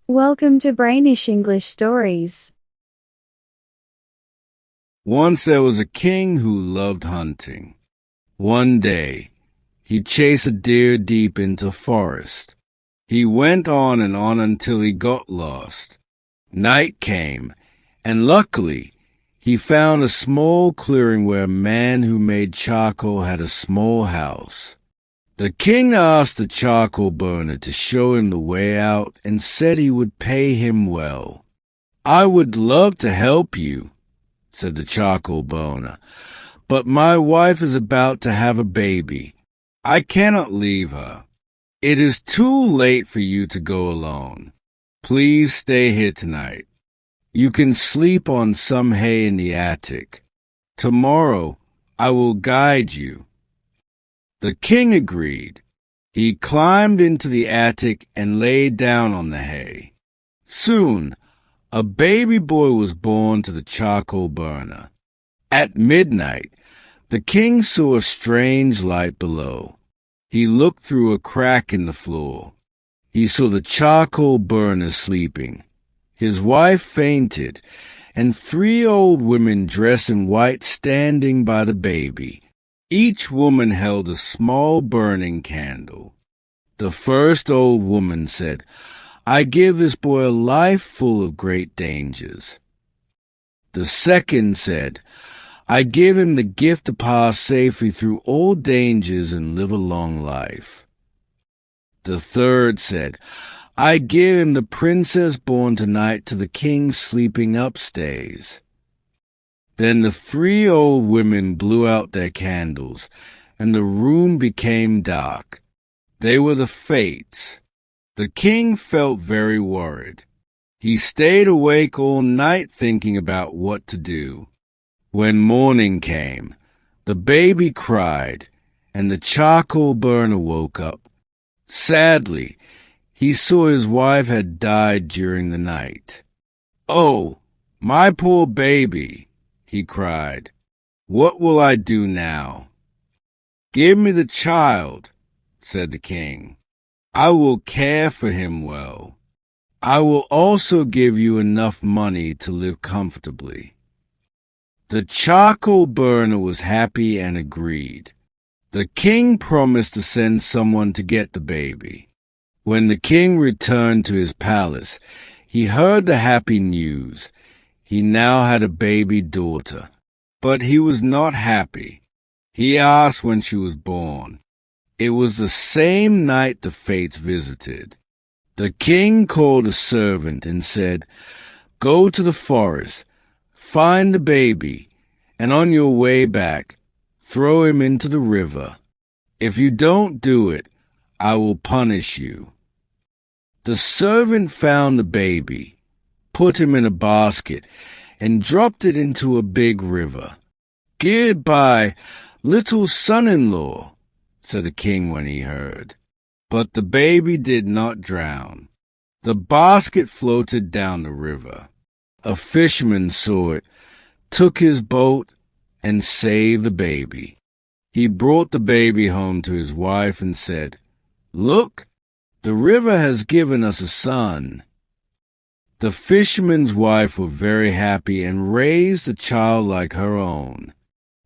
Welcome to Brainish English Stories. Once there was a king who loved hunting. One day, he chased a deer deep into a forest. He went on and on until he got lost. Night came, and luckily, he found a small clearing where a man who made charcoal had a small house. The king asked the charcoal burner to show him the way out and said he would pay him well. "I would love to help you," said the charcoal burner, "but my wife is about to have a baby. I cannot leave her. It is too late for you to go alone. Please stay here tonight. You can sleep on some hay in the attic. Tomorrow I will guide you." The king agreed. He climbed into the attic and lay down on the hay. Soon, a baby boy was born to the charcoal burner. At midnight, the king saw a strange light below. He looked through a crack in the floor. He saw the charcoal burner sleeping. His wife fainted, and 3 old women dressed in white standing by the baby. Each woman held a small burning candle. The first old woman said, "I give this boy a life full of great dangers." The second said, "I give him the gift to pass safely through all dangers and live a long life." The third said, "I give him the princess born tonight to the king sleeping upstairs." Then the 3 old women blew out their candles, and the room became dark. They were the fates. The king felt very worried. He stayed awake all night thinking about what to do. When morning came, the baby cried, and the charcoal burner woke up. Sadly, he saw his wife had died during the night. "Oh, my poor baby," he cried. "What will I do now?" "Give me the child," said the king. "I will care for him well. I will also give you enough money to live comfortably." The charcoal burner was happy and agreed. The king promised to send someone to get the baby. When the king returned to his palace, he heard the happy news. He now had a baby daughter, but he was not happy. He asked when she was born. It was the same night the fates visited. The king called a servant and said, "Go to the forest, find the baby, and on your way back, throw him into the river. If you don't do it, I will punish you." The servant found the baby, put him in a basket, and dropped it into a big river. "Goodbye, little son-in-law," said the king when he heard. But the baby did not drown. The basket floated down the river. A fisherman saw it, took his boat, and saved the baby. He brought the baby home to his wife and said, "Look, the river has given us a son." The fisherman's wife was very happy and raised the child like her own.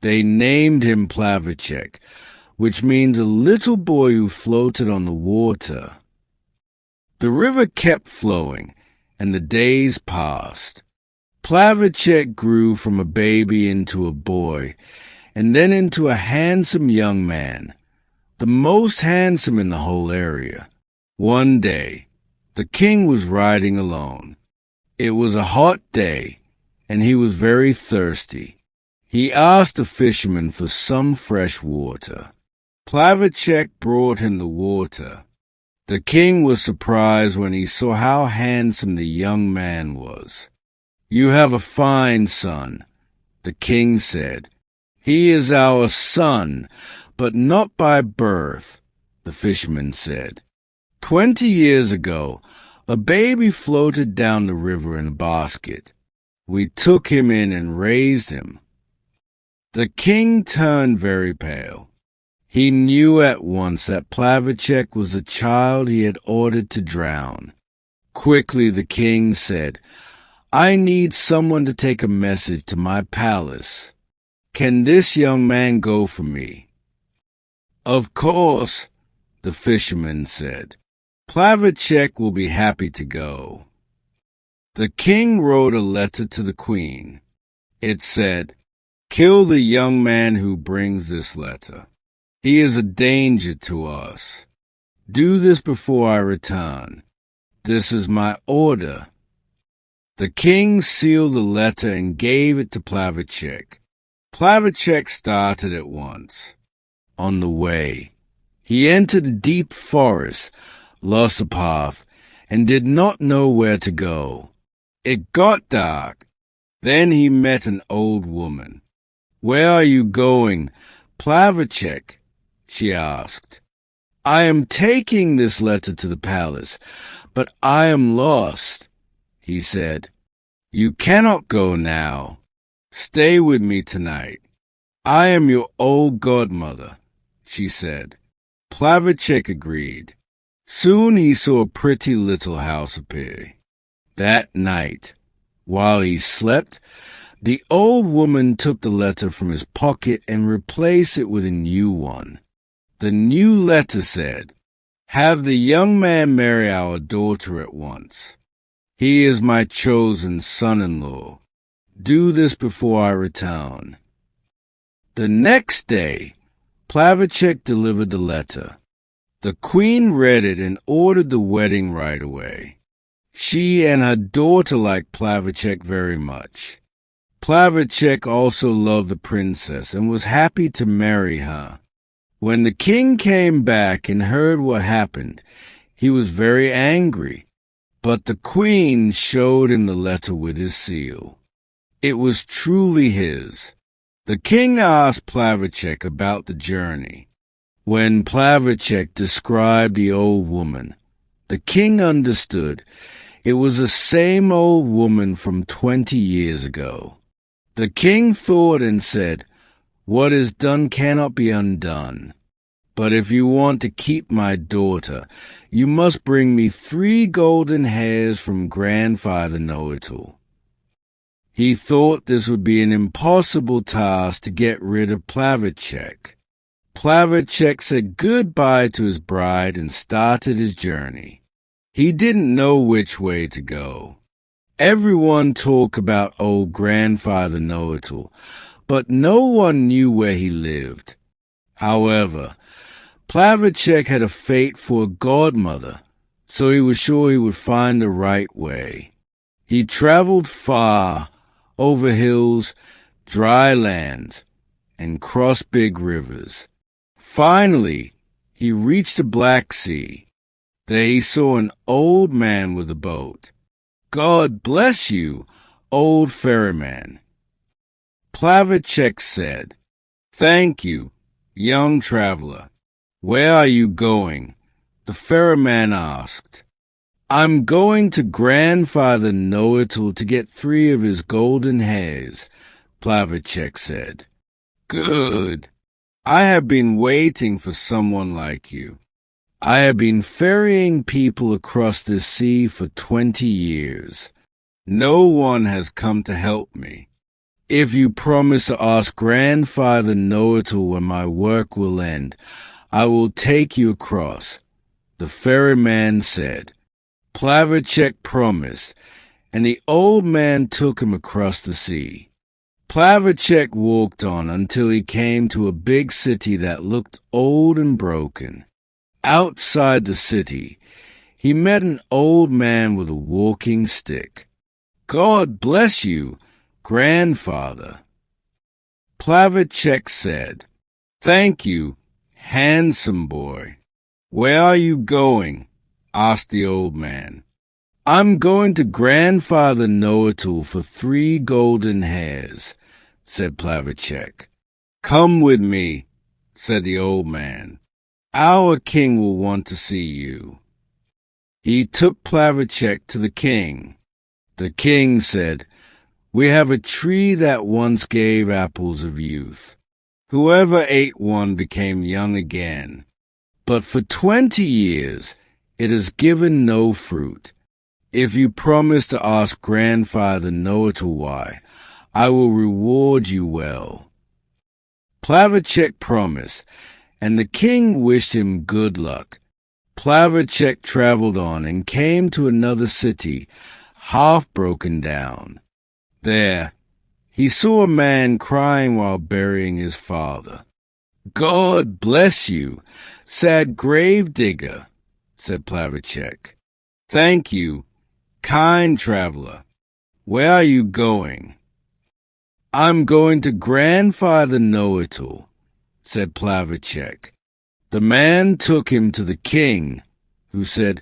They named him Plavacek, which means a little boy who floated on the water. The river kept flowing, and the days passed. Plavacek grew from a baby into a boy, and then into a handsome young man, the most handsome in the whole area. One day, the king was riding alone. It was a hot day, and he was very thirsty. He asked the fisherman for some fresh water. Plavacek brought him the water. The king was surprised when he saw how handsome the young man was. "You have a fine son," the king said. "He is our son, but not by birth," the fisherman said. 20 years ago, a baby floated down the river in a basket. We took him in and raised him." The king turned very pale. He knew at once that Plavacek was the child he had ordered to drown. Quickly the king said, "I need someone to take a message to my palace. Can this young man go for me?" "Of course," the fisherman said. "Plavacek will be happy to go." The king wrote a letter to the queen. It said, "Kill the young man who brings this letter. He is a danger to us. Do this before I return. This is my order." The king sealed the letter and gave it to Plavacek. Plavacek started at once. On the way, he entered a deep forest, lost a path, and did not know where to go. It got dark. Then he met an old woman. "Where are you going, Plavacek?" she asked. "I am taking this letter to the palace, but I am lost," he said. "You cannot go now. Stay with me tonight. I am your old godmother," she said. Plavacek agreed. Soon he saw a pretty little house appear. That night, while he slept, the old woman took the letter from his pocket and replaced it with a new one. The new letter said, "Have the young man marry our daughter at once. He is my chosen son-in-law. Do this before I return." The next day, Plavacek delivered the letter. The queen read it and ordered the wedding right away. She and her daughter liked Plavacek very much. Plavacek also loved the princess and was happy to marry her. When the king came back and heard what happened, he was very angry, but the queen showed him the letter with his seal. It was truly his. The king asked Plavacek about the journey. When Plavacek described the old woman, the king understood it was the same old woman from 20 years ago. The king thought and said, "What is done cannot be undone. But if you want to keep my daughter, you must bring me 3 golden hairs from Grandfather Know-It-All." He thought this would be an impossible task to get rid of Plavacek. Plavacek said goodbye to his bride and started his journey. He didn't know which way to go. Everyone talked about old Grandfather Know-It-All, but no one knew where he lived. However, Plavacek had a fate for a godmother, so he was sure he would find the right way. He traveled far, over hills, dry lands, and crossed big rivers. Finally, he reached the Black Sea. There he saw an old man with a boat. "God bless you, old ferryman." Plavacek said, "Thank you, young traveler. Where are you going?" the ferryman asked. "I'm going to Grandfather Know-It-All to get 3 of his golden hairs," Plavacek said. "Good. I have been waiting for someone like you. I have been ferrying people across this sea for 20 years. No one has come to help me. If you promise to ask Grandfather Know-It-All when my work will end, I will take you across," the ferryman said. Plavacek promised, and the old man took him across the sea. Plavacek walked on until he came to a big city that looked old and broken. Outside the city, he met an old man with a walking stick. "God bless you, Grandfather." Plavacek said, "Thank you, handsome boy." "Where are you going?" asked the old man. "I'm going to Grandfather Know-It-All for 3 golden hairs," said Plavacek. "Come with me," said the old man. "Our king will want to see you." He took Plavacek to the king. The king said, "We have a tree that once gave apples of youth. Whoever ate one became young again. But for 20 years it has given no fruit. If you promise to ask Grandfather Know-it-all why, I will reward you well." Plavacek promised, and the king wished him good luck. Plavacek traveled on and came to another city, half broken down. There, he saw a man crying while burying his father. "God bless you, sad grave digger," said Plavacek. "Thank you, kind traveler. Where are you going?" "I'm going to Grandfather Know-it-all," said Plavacek. The man took him to the king, who said,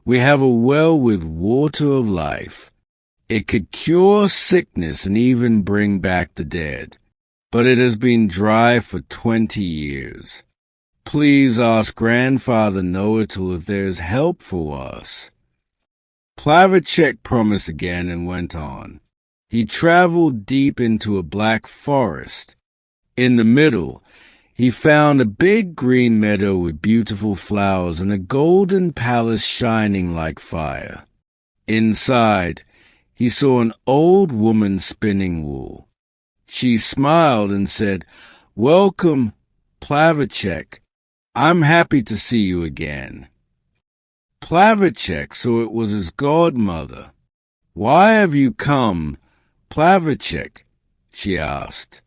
"We have a well with water of life. It could cure sickness and even bring back the dead, but it has been dry for 20 years. Please ask Grandfather Know-it-all if there is help for us." Plavacek promised again and went on. He traveled deep into a black forest. In the middle, he found a big green meadow with beautiful flowers and a golden palace shining like fire. Inside, he saw an old woman spinning wool. She smiled and said, "Welcome, Plavacek. I'm happy to see you again." Plavacek saw it was his godmother. "Why have you come, Plavacek?" she asked.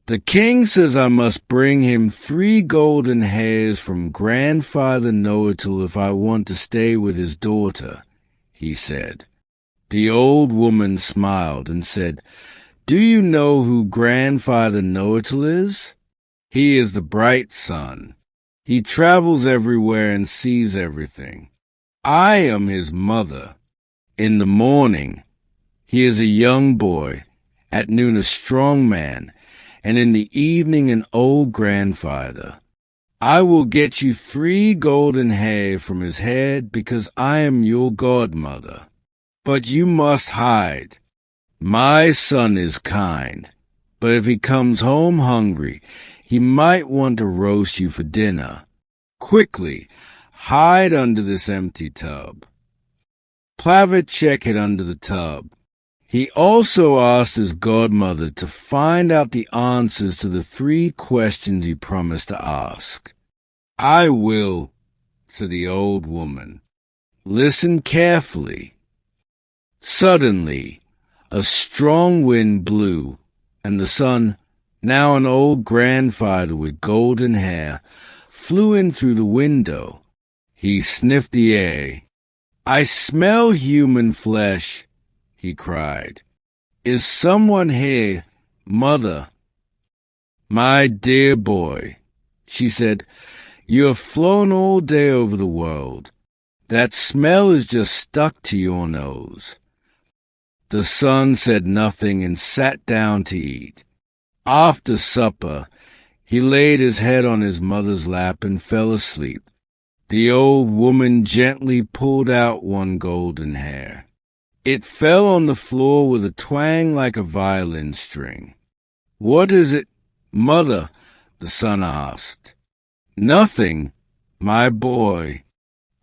"The king says I must bring him 3 golden hairs from Grandfather Know-it-all if I want to stay with his daughter," he said. The old woman smiled and said, "Do you know who Grandfather Know-it-all is? He is the bright sun. He travels everywhere and sees everything. I am his mother. In the morning, he is a young boy, at noon a strong man, and in the evening an old grandfather. I will get you 3 golden hairs from his head because I am your godmother. But you must hide. My son is kind, but if he comes home hungry, he might want to roast you for dinner. Quickly, hide under this empty tub." Plavacek hid under the tub. He also asked his godmother to find out the answers to the 3 questions he promised to ask. "I will," said the old woman. "Listen carefully." Suddenly, a strong wind blew, and the son, now an old grandfather with golden hair, flew in through the window. He sniffed the air. "I smell human flesh," he cried. "Is someone here, mother?" "My dear boy," she said, "you have flown all day over the world. That smell is just stuck to your nose." The son said nothing and sat down to eat. After supper, he laid his head on his mother's lap and fell asleep. The old woman gently pulled out 1 golden hair. It fell on the floor with a twang like a violin string. "What is it, mother?" the son asked. "Nothing, my boy.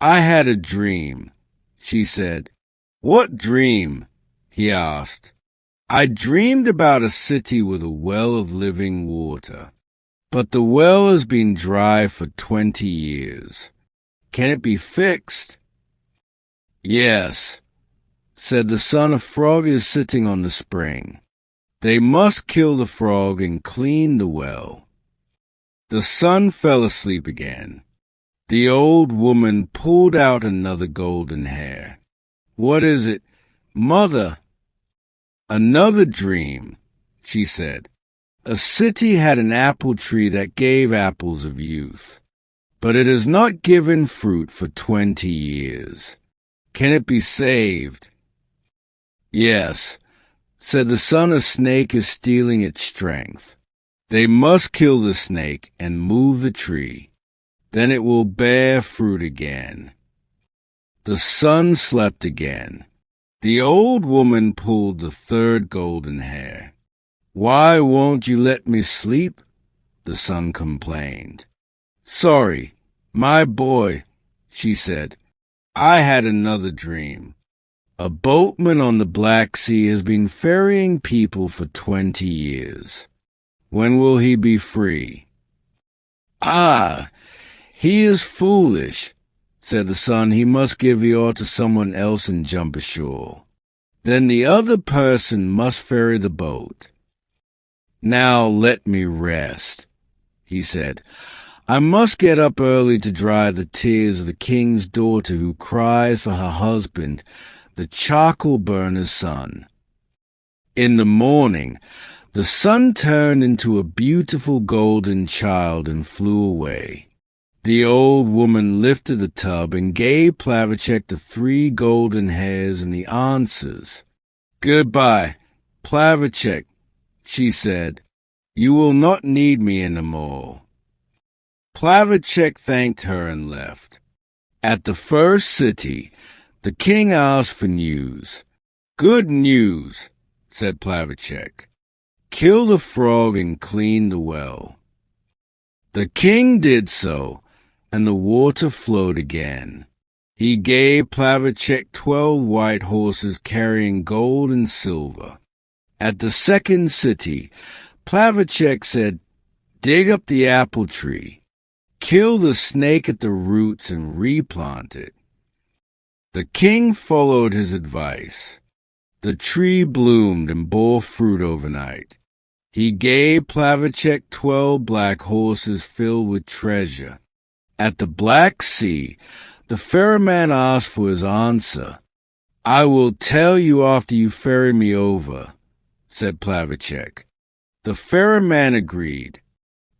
I had a dream," she said. "What dream?" he asked. "I dreamed about a city with a well of living water, but the well has been dry for 20 years. Can it be fixed?" "Yes," said the son. "A frog is sitting on the spring. They must kill the frog and clean the well." The son fell asleep again. The old woman pulled out another golden hair. "What is it, mother?" "Another dream," she said. "A city had an apple tree that gave apples of youth, but it has not given fruit for 20 years. Can it be saved?" "Yes," said the son. "A snake is stealing its strength. They must kill the snake and move the tree. Then it will bear fruit again." The son slept again. The old woman pulled the 3rd golden hair. "Why won't you let me sleep?" the son complained. "Sorry, my boy," she said. "I had another dream. A boatman on the Black Sea has been ferrying people for 20 years. When will he be free?" "Ah, he is foolish," said the son. "He must give the oar to someone else and jump ashore. Then the other person must ferry the boat. Now let me rest," he said. "I must get up early to dry the tears of the king's daughter who cries for her husband, the charcoal burner's son." In the morning, the sun turned into a beautiful golden child and flew away. The old woman lifted the tub and gave Plavacek the 3 golden hairs and the answers. "Goodbye, Plavacek," she said. "You will not need me any more." Plavacek thanked her and left. At the first city, the king asked for news. "Good news," said Plavacek. "Kill the frog and clean the well." The king did so, and the water flowed again. He gave Plavacek 12 white horses carrying gold and silver. At the second city, Plavacek said, "Dig up the apple tree. Kill the snake at the roots and replant it." The king followed his advice. The tree bloomed and bore fruit overnight. He gave Plavacek 12 black horses filled with treasure. At the Black Sea, the ferryman asked for his answer. "I will tell you after you ferry me over," said Plavacek. The ferryman agreed.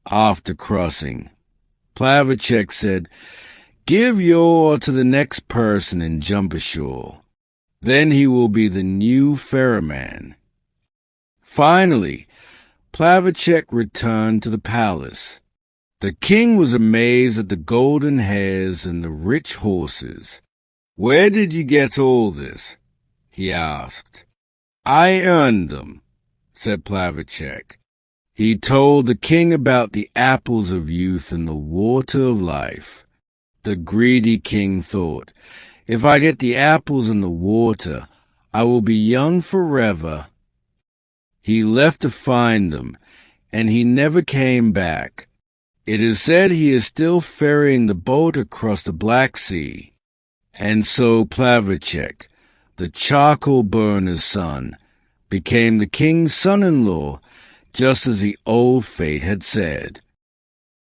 After crossing, Plavacek said, "Give your oar to the next person and jump ashore. Then he will be the new ferryman." Finally, Plavacek returned to the palace. The king was amazed at the golden hairs and the rich horses. "Where did you get all this?" he asked. "I earned them," said Plavacek. He told the king about the apples of youth and the water of life. The greedy king thought, "If I get the apples and the water, I will be young forever." He left to find them, and he never came back. It is said he is still ferrying the boat across the Black Sea. And so Plavacek, the charcoal burner's son, became the king's son-in-law, just as the old fate had said.